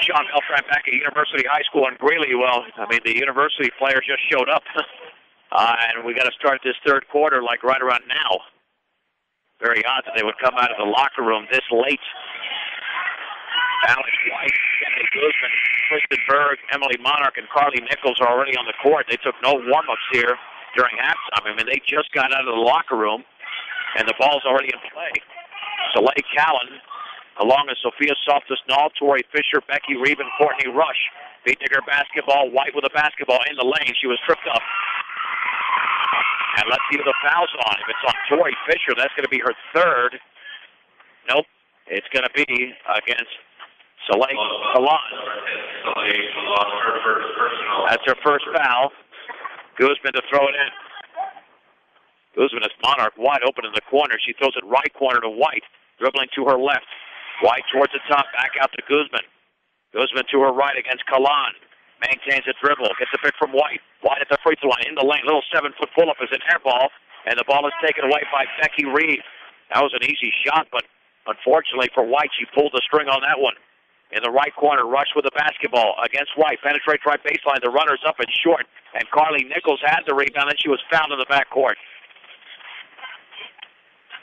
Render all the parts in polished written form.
John Beltran back at University High School in Greeley. Well, I mean, the University players just showed up. And we got to start this third quarter like right around now. Very odd that they would come out of the locker room this late. Alex White, Kennedy Guzman, Kristen Berg, Emily Monarch, and Carly Nichols are already on the court. They took no warm-ups here during halftime. I mean, they just got out of the locker room, and the ball's already in play. Soleil Callan, along with Sophia Softus-Null, Tori Fisher, Becky Reeve, and Courtney Rush. Beatniker basketball, White with a basketball in the lane. She was tripped up. And let's see if the foul's on. If it's on Tori Fisher, that's going to be her third. Nope. It's going to be against Soleil Callan. That's her first foul. Guzman to throw it in. Guzman is Monarch wide open in the corner. She throws it right corner to White, dribbling to her left. White towards the top, back out to Guzman. Guzman to her right against Callan. Maintains a dribble, gets a pick from White. White at the free throw line, in the lane. Little 7-foot pull-up is an air ball, and the ball is taken away by Becky Reeve. That was an easy shot, but unfortunately for White, she pulled the string on that one. In the right corner, Rush with the basketball against White. Penetrates right baseline. The runner's up and short, and Carly Nichols had the rebound, and she was fouled in the backcourt.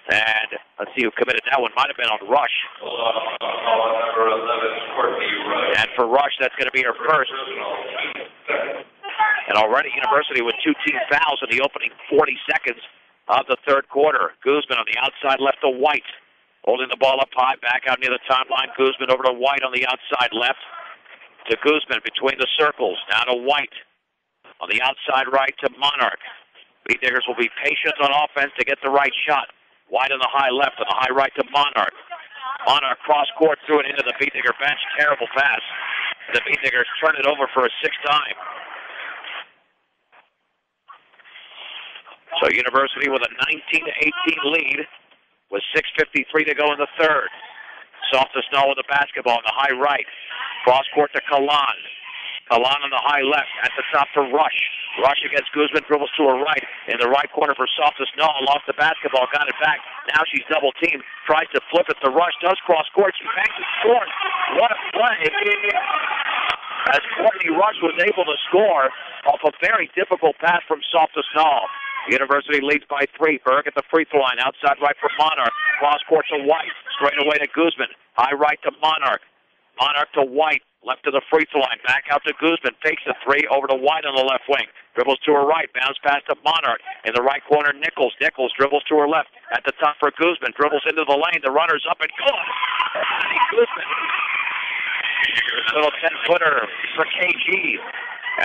And let's see who committed that one. Might have been on Rush. And for Rush, that's going to be her first. And already University with 2 team fouls in the opening 40 seconds of the third quarter. Guzman on the outside left to White. Holding the ball up high, back out near the timeline. Guzman over to White on the outside left. To Guzman between the circles. Now to White. On the outside right to Monarch. Beatnickers will be patient on offense to get the right shot. White on the high left, on the high right to Monarch. Monarch cross-court, threw it into the Beatnicker bench. Terrible pass. The Beatnickers turn it over for a sixth time. So University with a 19-18 lead with 6:53 to go in the third. Softus-Null with the basketball on the high right. Cross-court to Callan. Callan on the high left, at the top for Rush. Rush against Guzman, dribbles to her right. In the right corner for Softus-Null, lost the basketball, got it back. Now she's double-teamed, tries to flip it to Rush, does cross-court, she banks and scores. What a play. As Courtney Rush was able to score off a very difficult pass from Softus-Null. University leads by 3. Berg at the free throw line, outside right for Monarch. Cross-court to White, straight away to Guzman. High right to Monarch. Monarch to White, left to the free throw line, back out to Guzman, takes the 3, over to White on the left wing, dribbles to her right, bounce pass to Monarch, in the right corner, Nichols dribbles to her left, at the top for Guzman, dribbles into the lane, the runner's up and good! Guzman, little 10-footer for KG,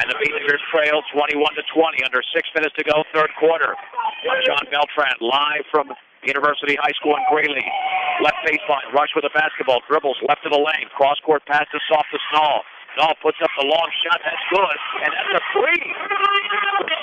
and the Beatnickers trail 21-20, under 6 minutes to go, third quarter. John Beltran, live from University High School in Greeley. Left baseline, Rush with the basketball, dribbles left of the lane, cross-court pass to Softus-Null. Null puts up the long shot, that's good, and that's a 3!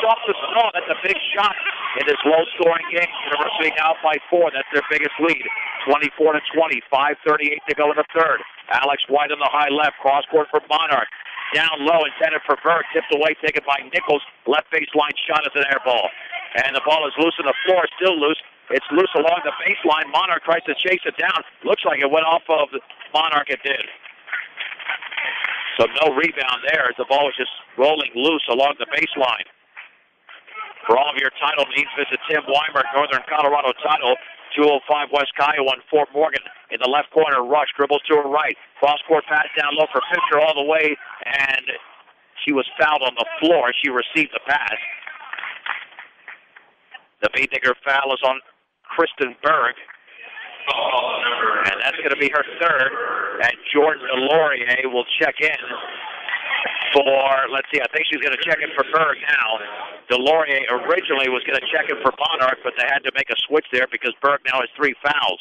Softus-Null, that's a big shot in this low-scoring game. University now by 4, that's their biggest lead. 24-20, 5:38 to go in the third. Alex White on the high left, cross-court for Monarch. Down low, intended for Berg, tipped away, taken by Nichols. Left baseline shot is an air ball. And the ball is loose on the floor, still loose. It's loose along the baseline. Monarch tries to chase it down. Looks like it went off of Monarch. It did. So no rebound there as the ball was just rolling loose along the baseline. For all of your title needs, visit Tim Weimer, Northern Colorado Title, 205 West Kiowa on Fort Morgan. In the left corner, Rush dribbles to her right. Cross-court pass down low for Fisher all the way, and she was fouled on the floor. She received the pass. The Beatnicker foul is on Kristen Berg. And that's going to be her third. And Jordan Delorier will check in for, let's see, I think she's going to check in for Berg now. Delorier originally was going to check in for Monarch, but they had to make a switch there because Berg now has 3 fouls.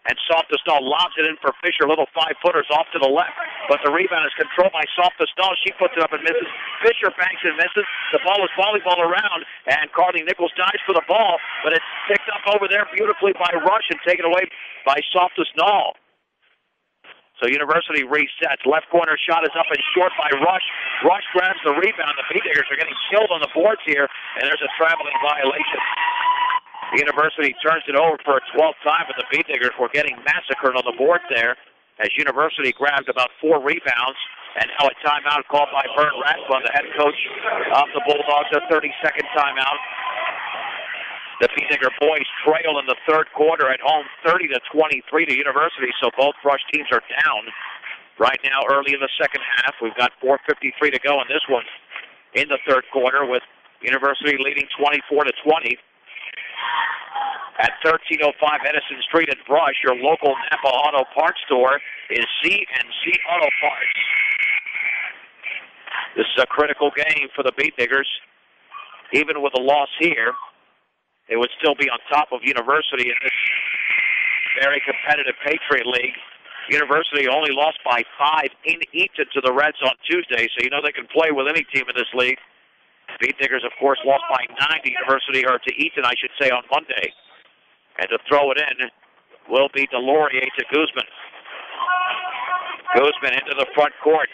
And Softus-Null lobs it in for Fisher, little 5-footers off to the left. But the rebound is controlled by Softus-Null. She puts it up and misses. Fisher banks and misses. The ball is volleyball around, and Carly Nichols dives for the ball, but it's picked up over there beautifully by Rush and taken away by Softus-Null. So University resets. Left corner shot is up and short by Rush. Rush grabs the rebound. The Beatnickers are getting killed on the boards here, and there's a traveling violation. The University turns it over for a 12th time, but the Beatnickers were getting massacred on the board there as University grabbed about 4 rebounds And now a timeout called by Bert Rathbun, the head coach of the Bulldogs, a 30-second timeout. The Beetdigger boys trail in the third quarter at home 30-23 to University, so both Brush teams are down right now early in the second half. We've got 4:53 to go in this one in the third quarter, with University leading 24-20. At 1305 Edison Street in Brush, your local Napa Auto Parts store is C&C Auto Parts. This is a critical game for the Beetdiggers. Even with a loss here, they would still be on top of University in this very competitive Patriot League. University only lost by 5 in Eaton to the Reds on Tuesday, so you know they can play with any team in this league. Beetdiggers, of course, lost by 9 to University, or to Eaton, I should say, on Monday. And to throw it in will be Delorier to Guzman. Guzman into the front court.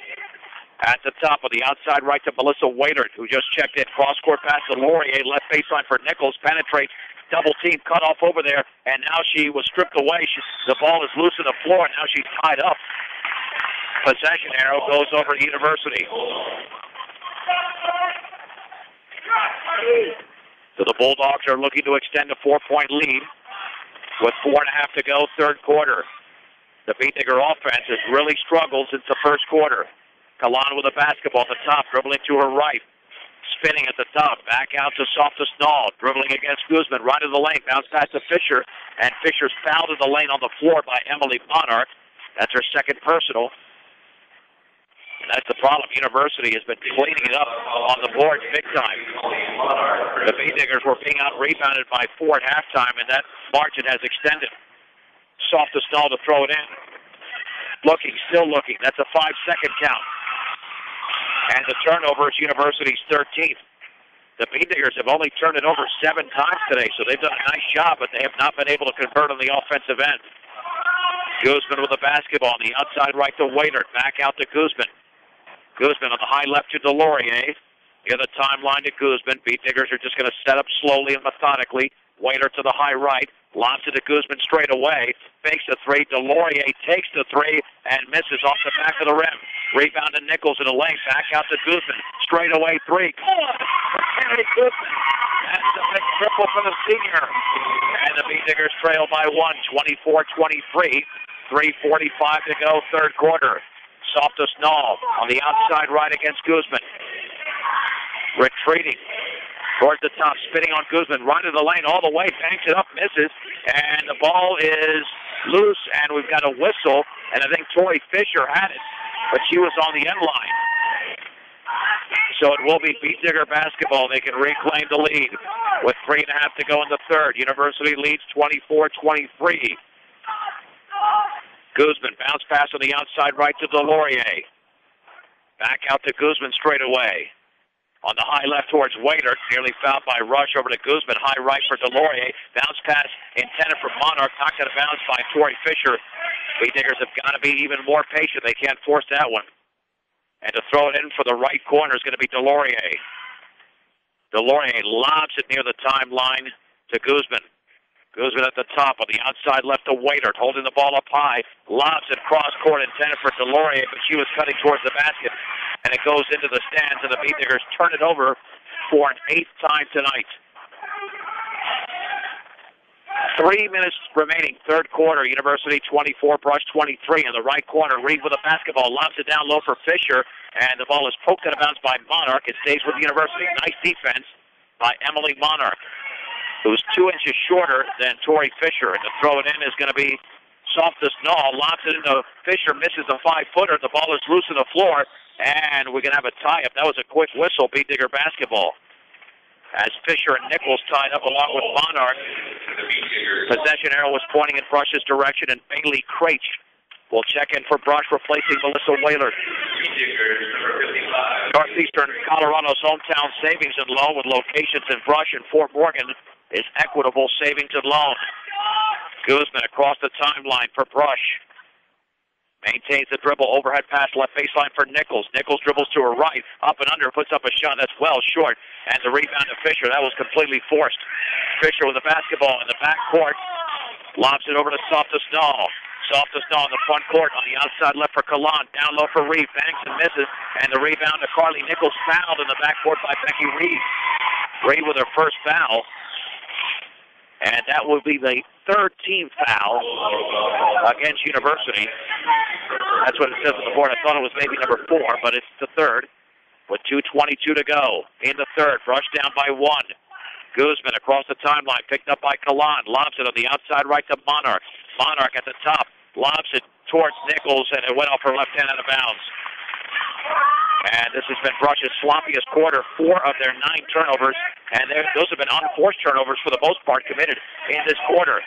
At the top of the outside right to Melissa Waitert, who just checked in. Cross-court pass to Laurier, left baseline for Nichols, penetrates, double team cut off over there, and now she was stripped away. The ball is loose on the floor, and now she's tied up. Possession arrow goes over to University. So the Bulldogs are looking to extend a 4-point lead with 4.5 to go, third quarter. The Beetdigger offense has really struggled since the first quarter. Kalan with a basketball at the top, dribbling to her right. Spinning at the top, back out to Softus Nall, dribbling against Guzman, right of the lane, bounce pass to Fisher, and Fisher's fouled in the lane on the floor by Emily Monarch. That's her second personal. And that's the problem. University has been cleaning it up on the boards big time. The Beetdiggers were being out-rebounded by 4 at halftime, and that margin has extended. Softus Nall to throw it in. Looking, still looking. That's a 5-second count. And the turnover is University's 13th. The Beetdiggers have only turned it over 7 times today, so they've done a nice job, but they have not been able to convert on the offensive end. Guzman with the basketball on the outside right to Waitert. Back out to Guzman. Guzman on the high left to Delorier. Near the timeline to Guzman. Beetdiggers are just going to set up slowly and methodically. Waitert to the high right. Lobs it to Guzman straight away. Fakes the 3. Delorier takes the 3 and misses off the back of the rim. Rebound to Nichols in the lane. Back out to Guzman. Straight away 3. Come on! Harry Guzman. That's the big triple for the senior. And the Beetdiggers trail by 1, 24-23. 3:45 to go, third quarter. Softus Nall on the outside right against Guzman. Retreating towards the top, spinning on Guzman, right to the lane all the way, banks it up, misses, and the ball is loose, and we've got a whistle, and I think Tori Fisher had it, but she was on the end line. So it will be Beetdigger basketball. They can reclaim the lead with 3.5 to go in the third. University leads 24-23. Guzman, bounce pass on the outside right to Delorier. Back out to Guzman straight away. On the high left towards Waitert, nearly fouled by Rush over to Guzman. High right for Delorier. Bounce pass intended for Monarch. Knocked out of bounds by Tori Fisher. Beetdiggers have got to be even more patient. They can't force that one. And to throw it in for the right corner is going to be Delorier. Delorier lobs it near the timeline to Guzman. Guzman at the top on the outside left to Waitert, holding the ball up high. Lobs it cross court intended for Delorier, but she was cutting towards the basket. And it goes into the stands, and the Beetdiggers turn it over for an 8th time tonight. 3 minutes remaining, third quarter. University 24, Brush 23. In the right corner, Reed with a basketball, lobs it down low for Fisher, and the ball is poked out of bounds by Monarch. It stays with University. Nice defense by Emily Monarch, who's 2 inches shorter than Tori Fisher. And to throw it in is going to be Softus Nall. Lobs it into Fisher, misses a 5-footer. The ball is loose on the floor, and we're going to have a tie-up. That was a quick whistle, Beetdigger basketball. As Fisher and Nichols tied up along with Monarch. Possession arrow was pointing in Brush's direction, and Bailey Craich will check in for Brush, replacing Melissa Whaler. Northeastern Colorado's hometown savings and loan with locations in Brush and Fort Morgan is Equitable Savings and Loan. Guzman across the timeline for Brush. Maintains the dribble, overhead pass, left baseline for Nichols. Nichols dribbles to her right, up and under, puts up a shot that's well short. And the rebound to Fisher, that was completely forced. Fisher with the basketball in the backcourt, lobs it over to Softus Nall. off the snow on the front court on the outside left for Kalan. Down low for Reed. Banks and misses. And the rebound to Carly Nichols, fouled in the backcourt by Becky Reed. Reed with her first foul. And that will be the third team foul against University. That's what it says on the board. I thought it was maybe number 4, but it's the third. With 2:22 to go in the third. Brushed down by 1. Guzman across the timeline, picked up by Kalan. Lobs it on the outside right to Monarch. Monarch at the top. Lobs it towards Nichols, and it went off her left hand out of bounds. And this has been Brush's sloppiest quarter, 4 of their 9 turnovers. And those have been unforced turnovers for the most part committed in this quarter.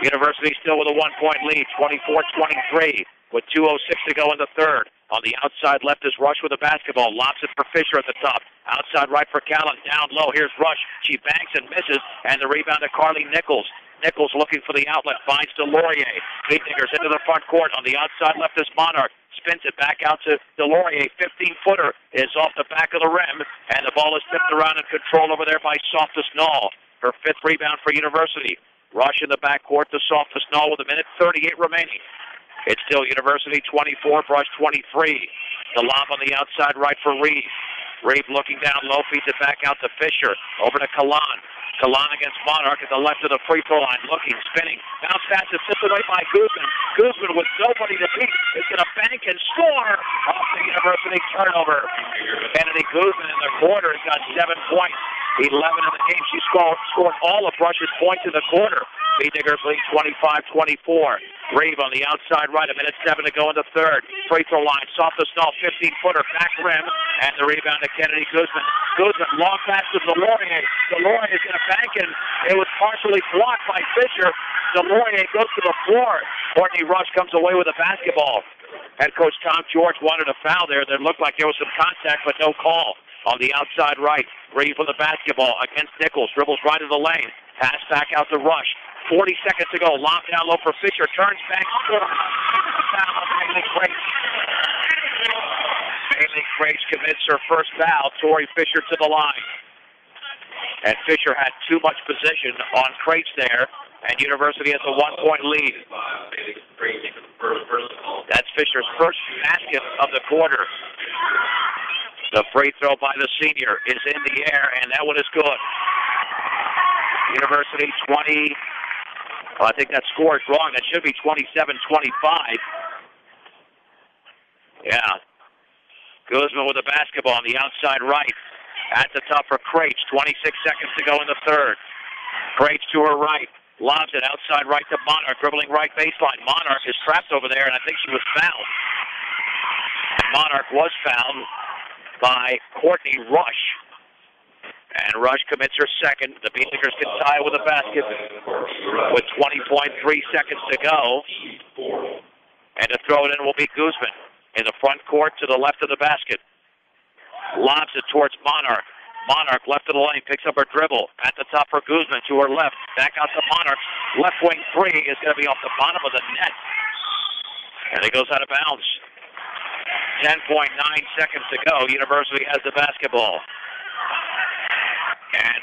University still with a 1-point lead, 24-23, with 2:06 to go in the third. On the outside left is Rush with the basketball. Lobs it for Fisher at the top. Outside right for Callan. Down low. Here's Rush. She banks and misses. And the rebound to Carly Nichols. Nichols looking for the outlet. Finds DeLaurier. Fingers into the front court. On the outside left is Monarch. Spins it back out to DeLaurier. 15-footer is off the back of the rim. And the ball is tipped around and controlled over there by Softus Null. Her 5th rebound for University. Rush in the backcourt to Softus Null with 1:38 remaining. It's still University 24, Brush 23. The lob on the outside right for Reed. Reed looking down low, feeds it back out to Fisher. Over to Kalan. Kalan against Monarch at the left of the free throw line. Looking, spinning. Bounce pass is tipped away by Guzman. Guzman with nobody to beat is going to bank and score off the University turnover. Kennedy Guzman in the quarter has got 7 points. 11 in the game. She scored all of Brush's points in the quarter. Diggers lead 25-24. Reeve on the outside right, 1:07 to go in the third. Free throw line, Softus Null, 15-footer, back rim, and the rebound to Kennedy Guzman. Guzman, long pass to DeLaurier. DeLaurier is going to bank, and it was partially blocked by Fisher. DeLaurier goes to the floor. Courtney Rush comes away with a basketball. Head coach Tom George wanted a foul there. There looked like there was some contact, but no call. On the outside right, Reeve with the basketball against Nichols. Dribbles right of the lane. Pass back out to Rush. 40 seconds to go. Lob down low for Fisher. Turns back. Scores. Foul on Haley Crates. Haley Crates commits her first foul. Tori Fisher to the line. And Fisher had too much position on Crates there. And University has a 1-point lead. That's Fisher's first basket of the quarter. The free throw by the senior is in the air, and that one is good. University 20. Well, I think that score is wrong. That should be 27-25. Yeah. Guzman with the basketball on the outside right. At the top for Crates. 26 seconds to go in the third. Crates to her right. Lobs it outside right to Monarch. Dribbling right baseline. Monarch is trapped over there, and I think she was fouled. Monarch was fouled by Courtney Rush. And Rush commits her second. The Beatnikers can tie with a basket with 20.3 seconds to go. And to throw it in will be Guzman in the front court to the left of the basket. Lobs it towards Monarch. Monarch left of the lane, picks up her dribble. At the top for Guzman to her left. Back out to Monarch. Left wing three is going to be off the bottom of the net. And it goes out of bounds. 10.9 seconds to go. University has the basketball. And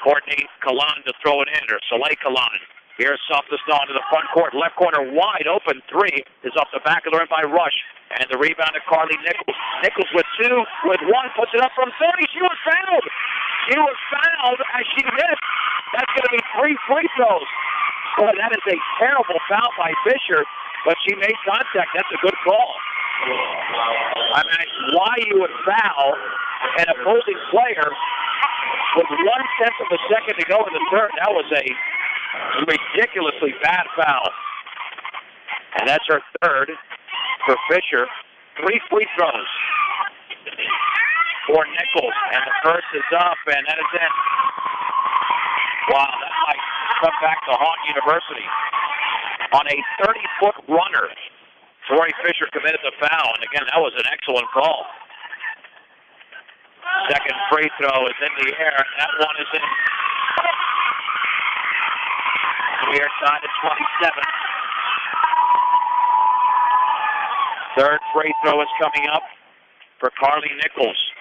Courtney Kalan to throw it in, or Soleil Kalan. Here's Softus Null into the front court. Left corner wide open. 3 is off the back of the rim by Rush. And the rebound to Carly Nichols. Nichols with 2, with 1, puts it up from 30. She was fouled. She was fouled as she missed. That's going to be 3 free throws. Boy, that is a terrible foul by Fisher, but she made contact. That's a good call. I mean, why you would foul an opposing player with 1/10 of a second to go in the third, that was a ridiculously bad foul. And that's her third for Fisher. 3 free throws for Nichols. And the first is up, and that is in. Wow, that might come back to haunt University. On a 30-foot runner, Tori Fisher committed the foul, and again, that was an excellent call. Second free throw is in the air. That one is in. We are tied at 27. Third free throw is coming up for Carly Nichols.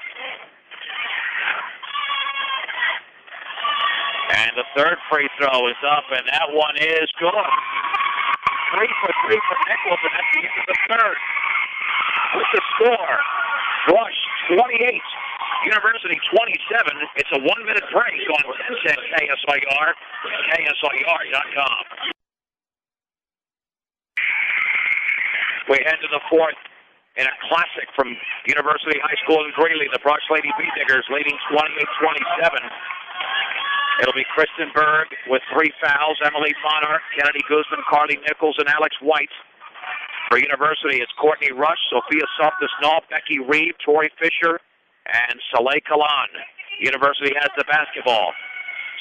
And the third free throw is up, and that one is good. 3-for-3 for Nichols, and that's the end of the third. With the score, Rush 28, University 27. It's a 1-minute break on 1010 KSIR, KSIR.com. We head to the fourth in a classic from University High School in Greeley. The Brush Lady Bee Diggers leading 28-27. It'll be Kristen Berg with 3 fouls, Emily Monarch, Kennedy Guzman, Carly Nichols, and Alex White. For University, it's Courtney Rush, Sophia Softis-Nall, Becky Reeve, Tori Fisher, and Saleh Kalan. University has the basketball.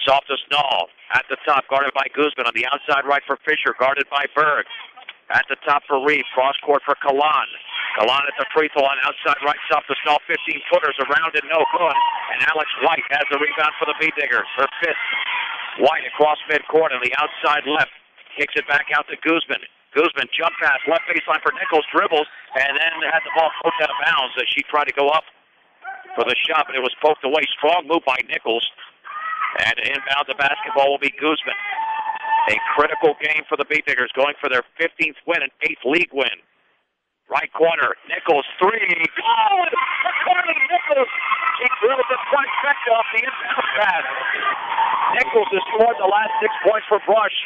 Softis-Nall at the top, guarded by Guzman. On the outside right for Fisher, guarded by Berg. At the top for Reeve, cross court for Kalan. Kalan at the free throw line, outside right, Softis-Nall, 15-footers around and no good. And Alex White has the rebound for the Bee Diggers, her fifth. White across midcourt on the outside left, kicks it back out to Guzman. Guzman jump pass, left baseline for Nichols, dribbles, and then had the ball poked out of bounds as she tried to go up for the shot, but it was poked away. Strong move by Nichols. And to inbound the basketball will be Guzman. A critical game for the Bee Diggers, going for their 15th win and 8th league win. Right corner, Nichols, 3. Oh, for Carly Nichols. He dribbled the trifecta off the inbound pass. Nichols has scored the last 6 points for Brush.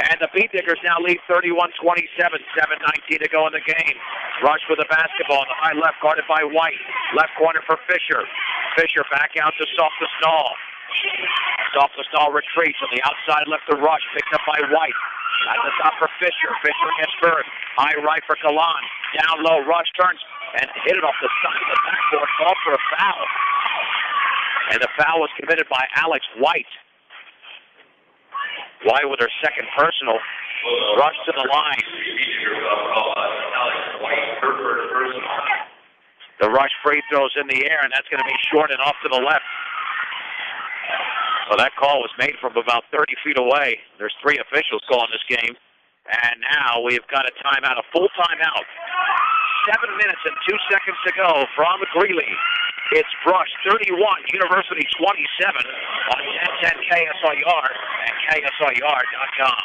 And the Bee Diggers now lead 31-27, 7:19 to go in the game. Rush with the basketball on the high left, guarded by White. Left corner for Fisher. Fisher back out to Softis-Nall. Softis-Nall retreats on the outside left to Rush, picked up by White. At the top for Fisher. Fisher against Berg. High right for Kalan. Down low, Rush turns and hit it off the side of the backboard. Called for a foul. And the foul was committed by Alex White. White with her second personal. Rush to the line. The Rush free throws in the air, and that's going to be short and off to the left. So that call was made from about 30 feet away. There's 3 officials calling this game. And now we've got a timeout, a full timeout. 7 minutes and 2 seconds to go from Greeley. It's Brush 31, University 27 on 1010 KSIR and KSIR.com.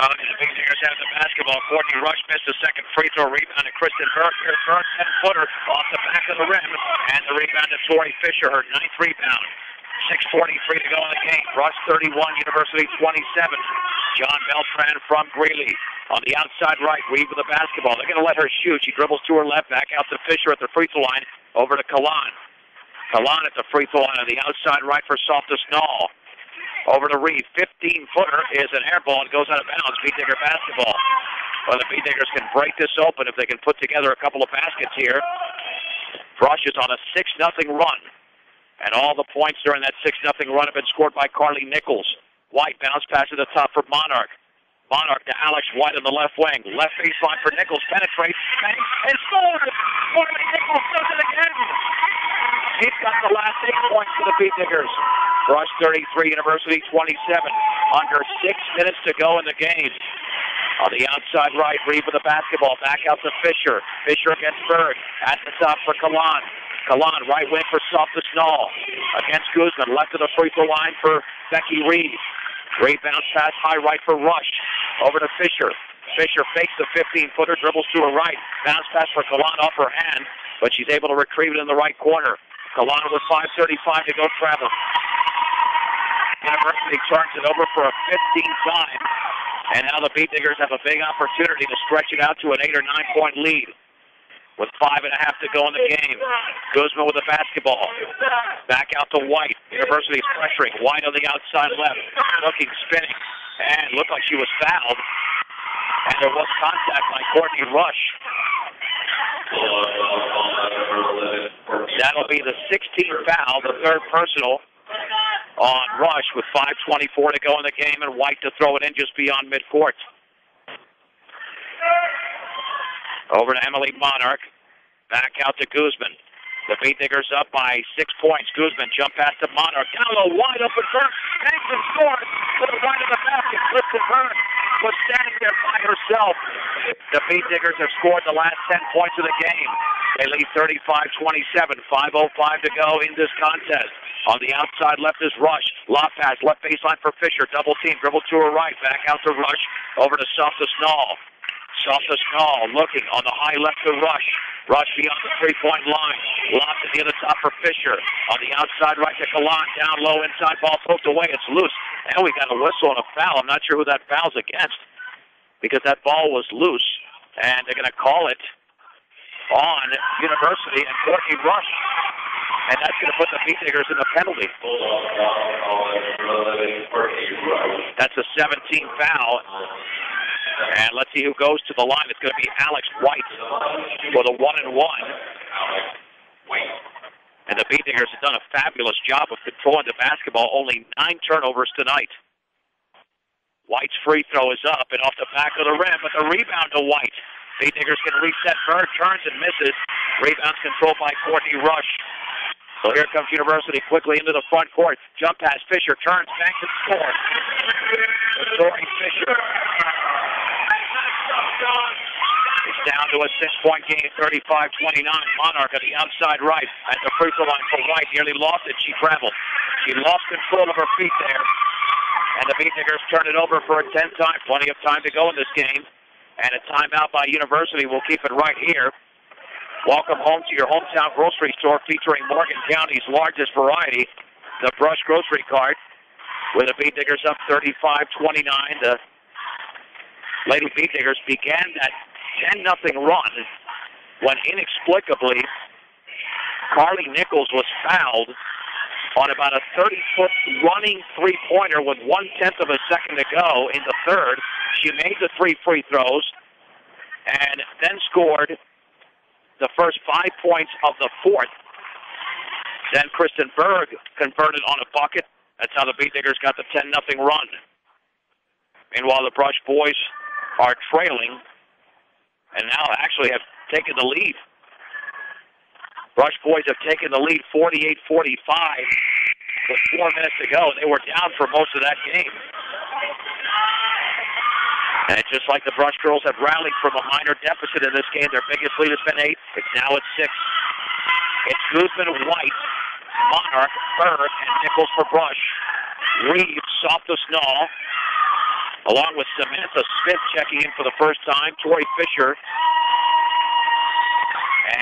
The Bee Diggers have the basketball. Courtney Rush missed a second free throw. Rebound to Kristen Berg. Here's Berg, 10-footer off the back of the rim. And the rebound to Tori Fisher, her 9th rebound. 6:43 to go in the game. Rush 31, University 27. John Beltran from Greeley. On the outside right, Reeve with the basketball. They're going to let her shoot. She dribbles to her left, back out to Fisher at the free throw line. Over to Kalan. Kalan at the free throw line on the outside right for Softis-Nall. Over to Reeve. 15-footer is an air ball. It goes out of bounds. Bee Digger basketball. Well, the Bee Diggers can break this open if they can put together a couple of baskets here. Brush is on a 6-0 run. And all the points during that 6-0 run have been scored by Carly Nichols. White bounce pass to the top for Monarch. Monarch to Alex White on the left wing. Left baseline for Nichols. Penetrates. Banks and scores. Carly Nichols does it again. He's got the last 8 points for the Bee Diggers. Brush 33, University 27. Under 6 minutes to go in the game. On the outside right, Reeve with the basketball. Back out to Fisher. Fisher against Berg. At the top for Kalan. Kalan, right wing for Softis-Nall. Against Guzman. Left to the free throw line for Becky Reeve. Great bounce pass, high right for Rush. Over to Fisher. Fisher fakes the 15-footer, dribbles to her right. Bounce pass for Kalan off her hand, but she's able to retrieve it in the right corner. Kalan with 5:35 to go travel. University turns it over for a 15th time. And now the Bee Diggers have a big opportunity to stretch it out to an 8 or 9 point lead. With 5.5 to go in the game. Guzman with the basketball. Back out to White. University is pressuring. White on the outside left. Looking, spinning. And looked like she was fouled. And there was contact by Courtney Rush. That'll be the 16th foul, the third personal on Rush with 5:24 to go in the game, and White to throw it in just beyond midcourt. Over to Emily Monarch. Back out to Guzman. The Bee Diggers up by 6 points. Guzman jump pass to Monarch. Down low, wide open Berg. Banks and scores to the right of the basket. Kristen Berg was standing there by herself. The Bee Diggers have scored the last 10 points of the game. They lead 35-27. 5:05 to go in this contest. On the outside left is Rush. Lob pass, left baseline for Fisher. Double team, dribble to her right. Back out to Rush. Over to Softus-Nall. Softus-Nall looking on the high left to Rush. Rush beyond the three-point line. Lob to the other top for Fisher. On the outside right to Kalan. Down low inside ball poked away. It's loose. And we got a whistle and a foul. I'm not sure who that foul's against because that ball was loose. And they're going to call it on University and Courtney Rush. And that's going to put the Beatniggers in a penalty. That's a 17 foul. And let's see who goes to the line. It's going to be Alex White for the 1-and-1. And the Beatniggers have done a fabulous job of controlling the basketball. Only 9 turnovers tonight. White's free throw is up and off the back of the rim, but the rebound to White. Beatniggers can reset. Bird turns and misses. Rebounds controlled by Courtney Rush. So here comes University quickly into the front court. Jump pass. Fisher turns back and scores. Tori Fisher. It's down to a 6-point game, 35-29. Monarch on the outside right at the free throw line for White. Nearly lost it. She traveled. She lost control of her feet there. And the Beatniggers turn it over for a 10th time. Plenty of time to go in this game. And a timeout by University. We'll keep it right here. Welcome home to your hometown grocery store featuring Morgan County's largest variety, the Brush Grocery Cart, with the Beatniggers up 35-29. The Lady Beatniggers began that 10-0 run when inexplicably Carly Nichols was fouled on about a 30-foot running three-pointer with 1/10 of a second to go in the third. She made the 3 free throws and then scored the first 5 points of the fourth. Then Kristen Berg converted on a bucket. That's how the Beatniggers got the 10-0 run. Meanwhile, the Brush boys are trailing and now actually have taken the lead. Brush boys have taken the lead 48-45 with 4 minutes to go. They were down for most of that game. And just like the Brush girls have rallied from a minor deficit in this game, their biggest lead has been 8. It's now at 6. It's Guzman, White, Monarch, Berg, and Nichols for Brush. Reeves, Softus-Nall, along with Samantha Smith checking in for the first time. Tori Fisher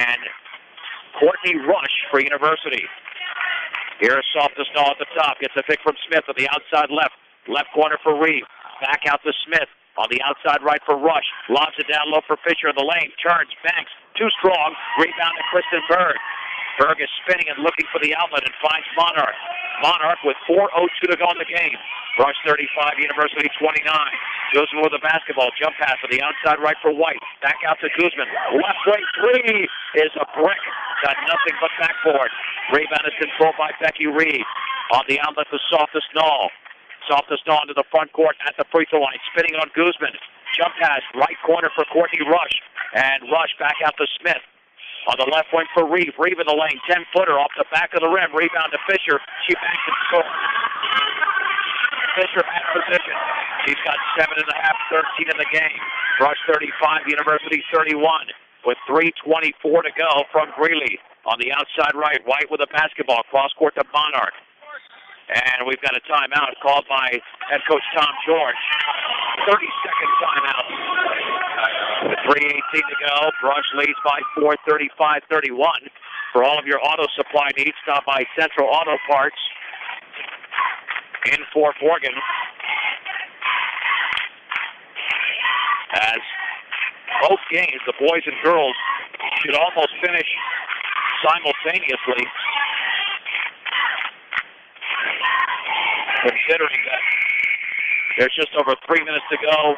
and Courtney Rush for University. Here's Softus-Nall at the top. Gets a pick from Smith on the outside left. Left corner for Reeves. Back out to Smith. On the outside right for Rush. Lobs it down low for Fisher in the lane. Turns, banks. Too strong. Rebound to Kristen Berg. Berg is spinning and looking for the outlet and finds Monarch. Monarch with 4:02 to go in the game. Brush 35, University 29. Guzman with the basketball. Jump pass on the outside right for White. Back out to Guzman. Left right three is a brick. Got nothing but backboard. Rebound is controlled by Becky Reed. On the outlet to Softus-Nall. Softus-Nall into the front court at the free throw line. Spinning on Guzman. Jump pass, right corner for Courtney Rush. And Rush back out to Smith. On the left wing for Reeve. Reeve in the lane. 10-footer off the back of the rim. Rebound to Fisher. She banks and scores. Fisher at position. She's got 7.5, 13 in the game. Brush 35, University 31. With 3:24 to go from Greeley. On the outside right, White with a basketball. Cross court to Monarch. And we've got a timeout called by head coach Tom George. 30-second timeout. With 3:18 to go, Brush leads by 4, 35-31. For all of your auto supply needs, stop by Central Auto Parts in Fort Morgan. As both games, the boys and girls, should almost finish simultaneously, considering that there's just over 3 minutes to go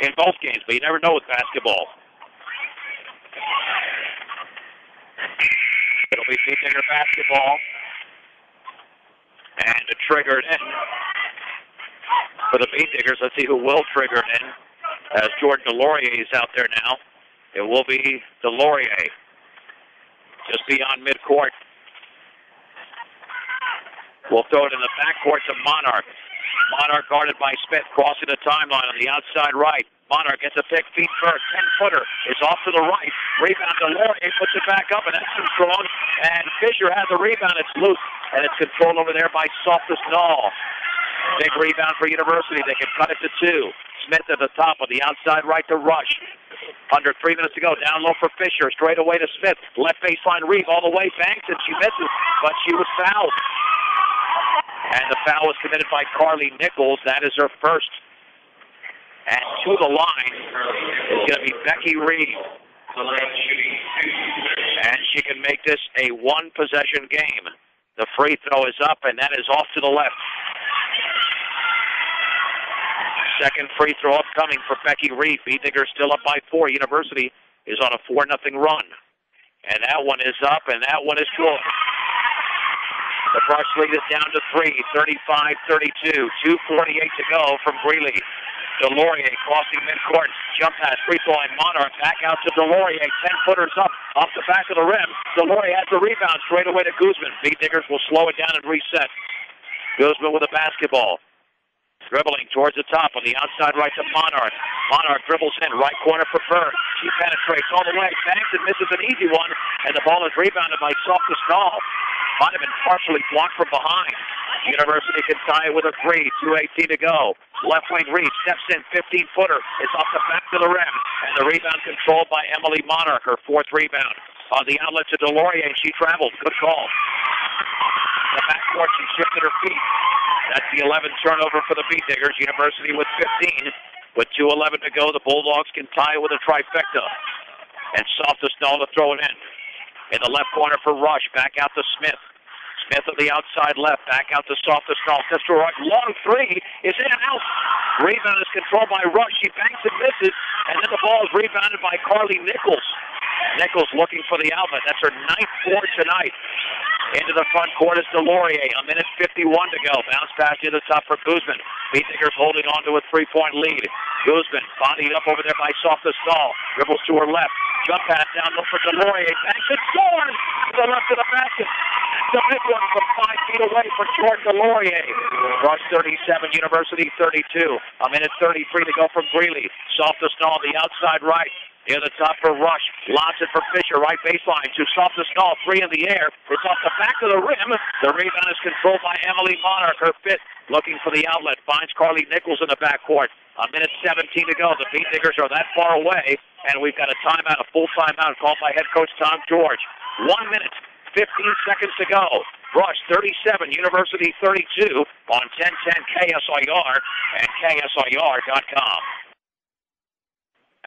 in both games, but you never know with basketball. It'll be Beatnicker basketball, and a triggered in for the Beatnickers. Let's see who will trigger it in, as Jordan Delorier is out there now. It will be Delorier, just beyond midcourt. We'll throw it in the backcourt to Monarch. Monarch guarded by Smith, crossing the timeline on the outside right. Monarch gets a pick, feet first, 10-footer is off to the right. Rebound to Laurier, puts it back up, and that's too strong. And Fisher has a rebound. It's loose, and it's controlled over there by Softus Null. Big rebound for University. They can cut it to 2. Smith at the top on the outside right to Rush. Under 3 minutes to go. Down low for Fisher. Straight away to Smith. Left baseline Reeve all the way. Banks and she misses, but she was fouled. And the foul was committed by Carly Nichols. That is her first. And to the line is going to be Becky Reeve. And she can make this a one-possession game. The free throw is up, and that is off to the left. Second free throw upcoming for Becky Reeve. Beethinger still up by 4. University is on a 4-0 run. And that one is up, and that one is good. The Brush lead is down to 3, 35-32. 2:48 to go from Greeley. Delorier crossing midcourt. Jump pass, free throw line. Monarch back out to Delorier. 10-footers up, off the back of the rim. Delorier has the rebound straight away to Guzman. Beethingers will slow it down and reset. Guzman with a basketball. Dribbling towards the top on the outside right to Monarch. Monarch dribbles in, right corner for Bird. She penetrates all the way. Banks and misses an easy one, and the ball is rebounded by Softus Null. Might have been partially blocked from behind. University can tie it with a 3. 2:18 to go. Left wing Reed steps in, 15-footer. It's off the back of the rim, and the rebound controlled by Emily Monarch, her 4th rebound. On the outlet to Delorier, and she traveled. Good call. The backcourt, she shifted her feet. That's the 11th turnover for the Beethiggers. University with 15. With 2:11 to go, the Bulldogs can tie with a trifecta. And Softus Null to throw it in. In the left corner for Rush. Back out to Smith. Smith on the outside left. Back out to Softus Null. Just to right. Long 3 is in and out. Rebound is controlled by Rush. She banks and misses. And then the ball is rebounded by Carly Nichols. Nichols looking for the outlet. That's her 9th board tonight. Into the front court is Delorier. 1:51 to go. Bounce pass to the top for Guzman. Beethinger's holding on to a 3-point lead. Guzman bodied up over there by Softus Null. Dribbles to her left. Jump pass down low for Delorier. Banks it. Scores! To the left of the basket. The big one from 5 feet away for George Delorier. Rush 37, University 32. 1:33 to go from Greeley. Softus Null the outside right. Near the top for Rush. Lobs it for Fisher. Right baseline to Softus Null. 3 in the air. It's off the back of the rim. The rebound is controlled by Emily Monarch. Her 5th. Looking for the outlet. Finds Carly Nichols in the backcourt. 1:17 to go. The Beethiggers are that far away. And we've got a timeout, a full timeout called by head coach Tom George. 1 minute, 15 seconds to go. Rush 37, University 32 on 1010 KSIR and KSIR.com.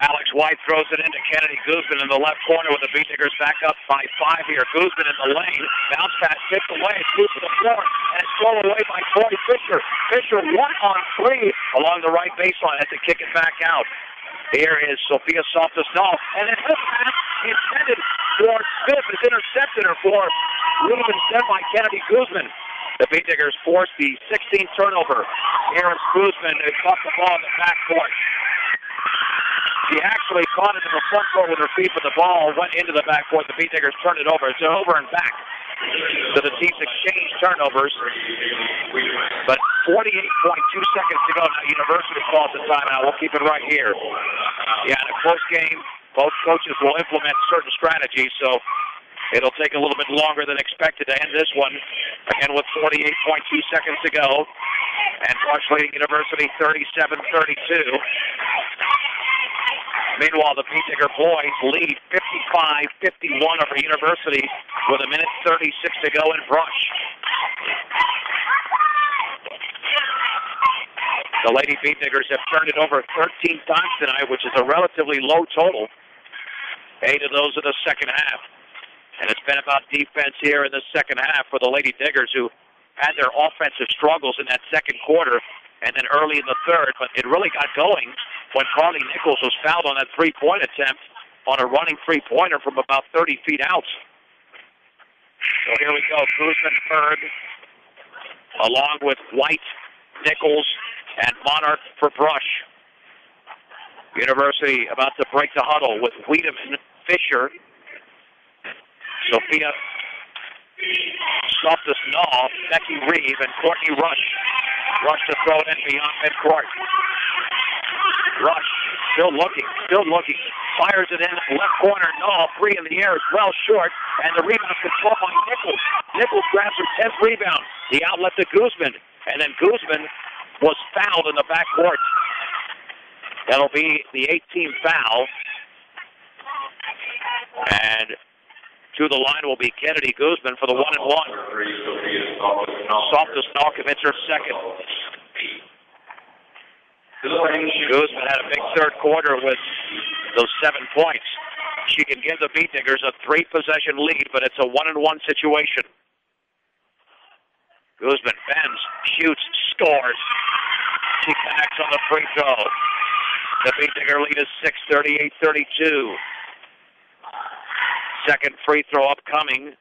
Alex White throws it into Kennedy Guzman in the left corner with the Beethiggers back up by 5 here. Guzman in the lane. Bounce pass tipped away. It's moved to the floor. And it's thrown away by Corey Fisher. Fisher 1-on-3 along the right baseline. Has to kick it back out. Here is Sophia Softus Null. And then her pass intended for Smith is intercepted or for Reeve instead by Kennedy Guzman. The Beethiggers forced the 16th turnover. Here is Guzman who caught the ball in the backcourt. She actually caught it in the front court with her feet, but the ball went into the backcourt. The Beethiggers turned it over. It's over and back. So the teams exchanged turnovers. But 48.2 seconds to go. Now University calls the timeout. We'll keep it right here. Yeah, in a close game, both coaches will implement certain strategies, so it'll take a little bit longer than expected to end this one. Again, with 48.2 seconds to go. And Rush leading University 37-32. Meanwhile, the Beethinger boys lead 55-51 over University with 1:36 to go in Brush. The Lady Beethiggers have turned it over 13 times tonight, which is a relatively low total. 8 of those in the second half. And it's been about defense here in the second half for the Lady Diggers, who had their offensive struggles in that second quarter and then early in the third, but it really got going when Carly Nichols was fouled on that three-point attempt on a running three-pointer from about 30 feet out. So here we go, Guzman, Berg, along with White, Nichols, and Monarch for Brush. University about to break the huddle with Wiedemann, Fisher, Sophia Softus Null, Becky Reeve, and Courtney Rush. Rush to throw it in beyond midcourt. Rush Still looking. Fires it in left corner. No, 3 in the air. It's well short. And the rebound controlled by Nichols. Nichols grabs her 10th rebound. The outlet to Guzman. And then Guzman was fouled in the backcourt. That'll be the 18th foul. And to the line will be Kennedy Guzman for the 1-1. Softus-Null commits her second. Guzman had a big third quarter with those 7 points. She can give the Beat Diggers a 3-possession lead, but it's a 1-1 situation. Guzman bends, shoots, scores. She connects on the free throw. The Beat Digger lead is 6, 38-32. Second free throw upcoming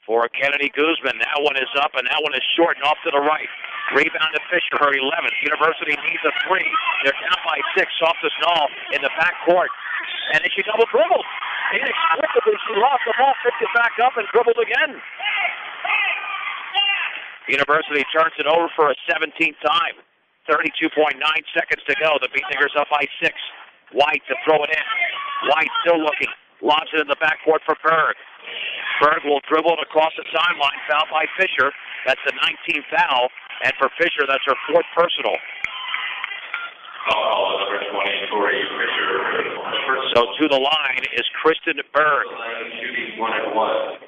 for Kennedy Guzman. That one is up, and that one is short and off to the right. Rebound to Fisher, her 11th. University needs a 3. They're down by 6. Softus-Null in the backcourt. And then she double dribbled. Inexplicably, she lost the ball, picked it back up, and dribbled again. University turns it over for a 17th time. 32.9 seconds to go. The Beat Diggers up by 6. White to throw it in. White still looking. Lobs it in the backcourt for Berg. Berg will dribble it across the timeline. Foul by Fisher. That's the 19th foul. And for Fisher, that's her 4th personal. Number 20, Tori Fisher. So to the line is Kristen Berg. Shooting 1-1.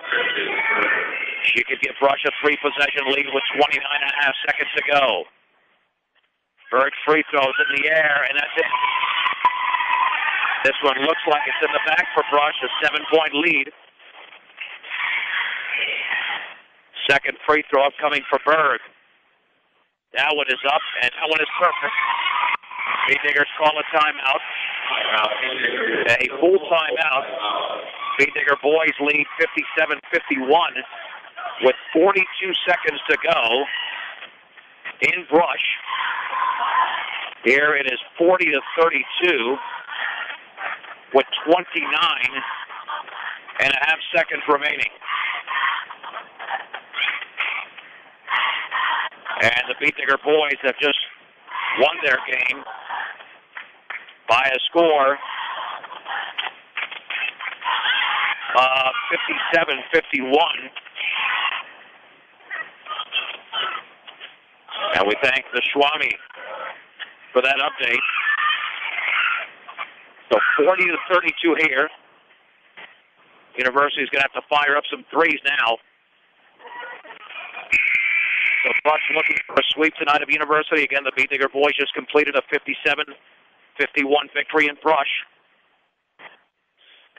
She could give Brush a 3-possession lead with 29.5 seconds to go. Berg free throws in the air, and that's it. This one looks like it's in the back for Brush, a 7-point lead. Second free throw upcoming for Berg. That one is up, and that one is perfect. Beat Diggers call a timeout. A full timeout. Beat Digger boys lead 57-51 with 42 seconds to go in Brush. Here it is 40-32 with 29.5 seconds remaining. And the Beat Digger boys have just won their game by a score of 57-51. And we thank the Swami for that update. So 40-32 here. University's going to have to fire up some threes now. So Brush looking for a sweep tonight of University. Again, the Beat Digger boys just completed a 57-51 victory in Brush.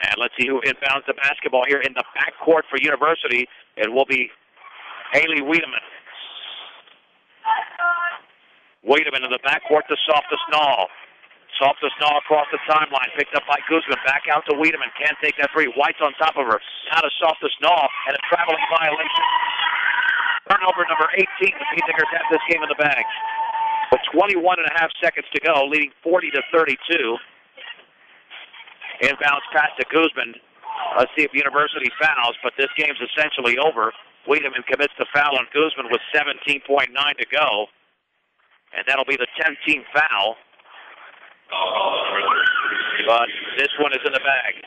And let's see who inbounds the basketball here in the backcourt for University. It will be Haley Wiedemann. Wiedemann in the backcourt to Softus-Null. Softus-Null across the timeline, picked up by Guzman. Back out to Wiedemann. Can't take that three. White's on top of her. Out of Softus-Null, and a traveling violation. Turnover number 18. The Beat Diggers have this game in the bag. With 21.5 seconds to go, leading 40-32. Inbounds pass to Guzman. Let's see if University fouls, but this game's essentially over. Wiedemann commits the foul on Guzman with 17.9 to go. And that'll be the 10th team foul. But this one is in the bag.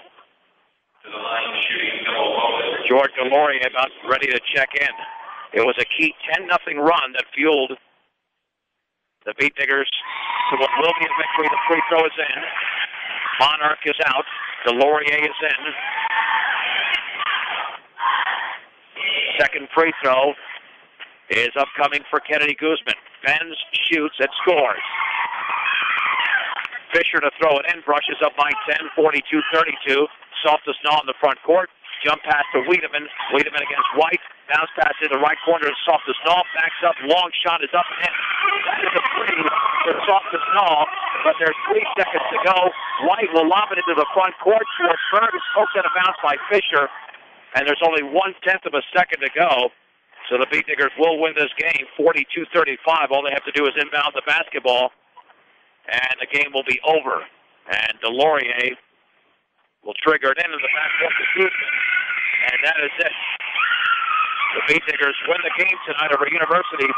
George Delorier about ready to check in. It was a key 10-0 run that fueled the Beat Diggers to what will be a victory. The free throw is in. Monarch is out. Delorier is in. Second free throw is upcoming for Kennedy Guzman. Bends, shoots, and scores. Fisher to throw it in. Brushes up by 10, 42-32. Softus-Null in the front court. Jump pass to Wiedemann. Wiedemann against White. Bounce pass in the right corner to Softus-Null. Backs up. Long shot is up and in. That is a three for Softus-Null, but there's 3 seconds to go. White will lob it into the front court. Berg is poked out of bounds by Fisher, and there's only 1/10 of a second to go. So the Beat Diggers will win this game, 42-35. All they have to do is inbound the basketball, and the game will be over. And Delorier will trigger it into the backcourt to Guzman, and that is it. The Beat Diggers win the game tonight over University,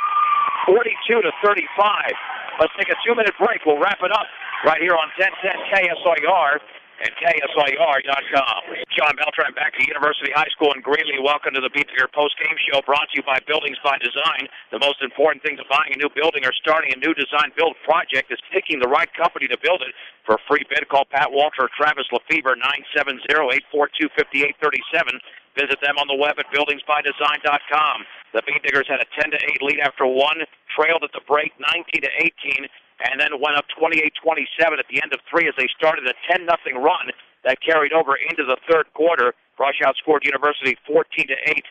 42-35. Let's take a 2-minute break. We'll wrap it up right here on 1010 KSIR and KSIR.com. John Beltran back to University High School in Greeley. Welcome to the Beat Digger post-game show brought to you by Buildings by Design. The most important thing to buying a new building or starting a new design-build project is picking the right company to build it. For a free bid, call Pat Walter or Travis Lefevre, 970-842-5837. Visit them on the web at buildingsbydesign.com. The Beat Diggers had a 10-8 lead after one, trailed at the break 19-18, and then went up 28-27 at the end of three as they started a 10-0 run that carried over into the third quarter. Rush outscored University 14-8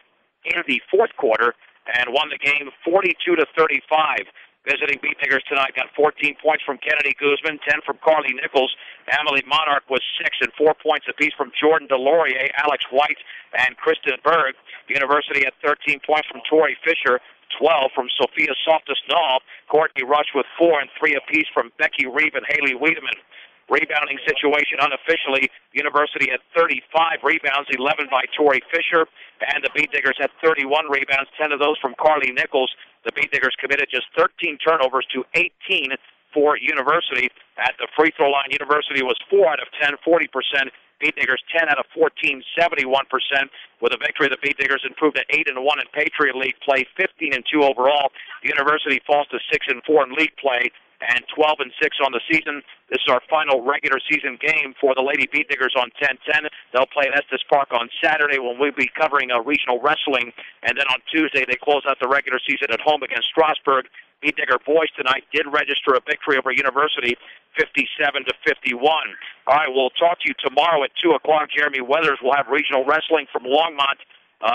in the fourth quarter and won the game 42-35. Visiting Beat Diggers tonight got 14 points from Kennedy Guzman, 10 from Carly Nichols. Emily Monarch was 6 and 4 points apiece from Jordan Delorier, Alex White, and Kristen Berg. University had 13 points from Tori Fisher, 12 from Sophia Softus-Nall, Courtney Rush with 4 and 3 apiece from Becky Reeve and Haley Wiedemann. Rebounding situation unofficially, University had 35 rebounds, 11 by Tori Fisher, and the Beat Diggers had 31 rebounds, 10 of those from Carly Nichols. The Beat Diggers committed just 13 turnovers to 18 for University. At the free throw line, University was 4 out of 10, 40%. Beat Diggers 10 out of 14, 71%. With a victory, the Beat Diggers improved to 8-1 in Patriot League play, 15-2 overall. University falls to 6-4 in league play and 12-6 on the season. This is our final regular season game for the Lady Beat Diggers on 10-10. They'll play at Estes Park on Saturday when we'll be covering regional wrestling, and then on Tuesday they close out the regular season at home against Strasburg. Beat Digger boys tonight did register a victory over University, 57-51. All right, we'll talk to you tomorrow at 2 o'clock. Jeremy Weathers will have regional wrestling from Longmont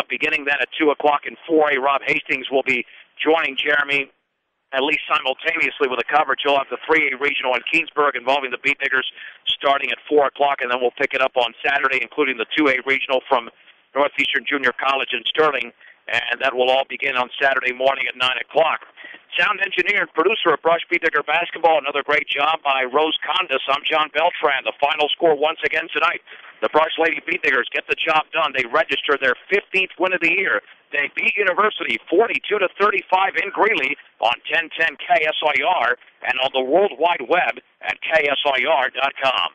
beginning then at 2 o'clock in 4A. Rob Hastings will be joining Jeremy at least simultaneously with the coverage. You'll have the 3A regional in Keensburg involving the Beat Diggers starting at 4 o'clock, and then we'll pick it up on Saturday, including the 2A regional from Northeastern Junior College in Sterling, and that will all begin on Saturday morning at 9 o'clock. Sound engineer and producer of Brush Beat Digger Basketball, another great job by Rose Condis. I'm John Beltran. The final score once again tonight. The Brush Lady Beat Diggers get the job done. They register their 15th win of the year. They beat University 42-35 in Greeley on 1010 KSIR and on the World Wide Web at KSIR.com.